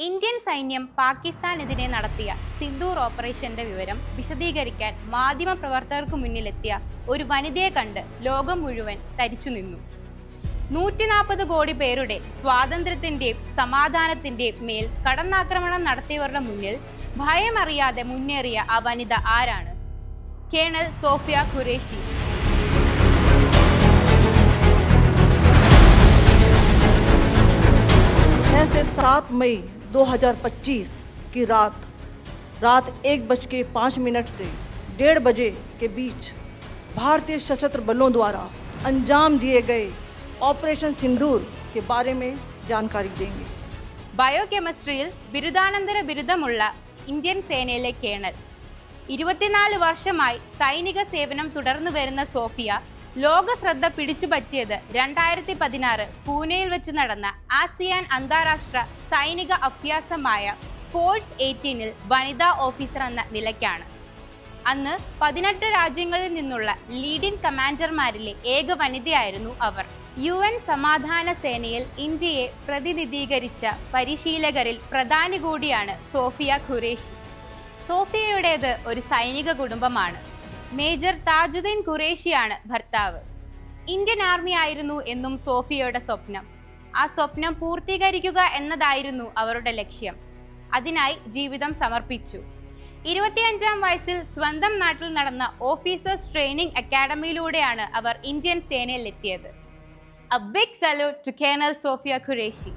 Indian സൈന്യം പാകിസ്ഥാനെതിരെ നടത്തിയ സിന്ദൂർ ഓപ്പറേഷന്റെ വിവരം വിശദീകരിക്കാൻ മാധ്യമപ്രവർത്തകർക്ക് മുന്നിലെത്തിയ ഒരു വനിതയെ കണ്ട് ലോകം മുഴുവൻ തരിച്ചു നിന്നു. 140 കോടി പേരുടെ സ്വാതന്ത്ര്യത്തിന്റെയും സമാധാനത്തിന്റെയും മേൽ കടന്നാക്രമണം നടത്തിയവരുടെ മുന്നിൽ ഭയമറിയാതെ മുന്നേറിയ ആ വനിത ആരാണ്? കേണൽ സോഫിയ ഖുറേഷി. से 7 मई 2025 की रात 1:05 से 1:30 बजे के बीच भारतीय सशस्त्र बलों द्वारा अंजाम दिए गए ऑपरेशन सिंदूर के बारे में जानकारी देंगे. ബയോകെമിസ്ട്രിയിൽ ബിരുദാനന്തര ബിരുദമുള്ള ഇന്ത്യൻ സേനയിലെ കേണൽ, 24 വർഷമായി സൈനിക സേവനം തുടർന്നു വരുന്ന സോഫിയ ലോക ശ്രദ്ധ പിടിച്ചുപറ്റിയത് 2016 പൂനെയിൽ വെച്ച് നടന്ന ആസിയാൻ അന്താരാഷ്ട്ര സൈനിക അഭ്യാസമായ ഫോഴ്സ് 18-ൽ വനിതാ ഓഫീസർ എന്ന നിലയ്ക്കാണ്. അന്ന് 18 രാജ്യങ്ങളിൽ നിന്നുള്ള ലീഡിംഗ് കമാൻഡർമാരിലെ ഏക വനിതയായിരുന്നു അവർ. UN സമാധാന സേനയിൽ ഇന്ത്യയെ പ്രതിനിധീകരിച്ച പരിശീലകരിൽ പ്രധാനി കൂടിയാണ് സോഫിയ ഖുറേഷി. സോഫിയയുടേത് ഒരു സൈനിക കുടുംബമാണ്. മേജർ താജുദ്ദീൻ ഖുറേഷിയാണ് ഭർത്താവ്. ഇന്ത്യൻ ആർമി ആയിരുന്നു എന്നും സോഫിയയുടെ സ്വപ്നം. ആ സ്വപ്നം പൂർത്തീകരിക്കുക എന്നതായിരുന്നു അവരുടെ ലക്ഷ്യം. അതിനായി ജീവിതം സമർപ്പിച്ചു. 25-ാം വയസ്സിൽ സ്വന്തം നാട്ടിൽ നടന്ന ഓഫീസേഴ്സ് ട്രെയിനിങ് അക്കാഡമിയിലൂടെയാണ് അവർ ഇന്ത്യൻ സേനയിൽ എത്തിയത്. A big salute to Colonel Sofia Qureshi.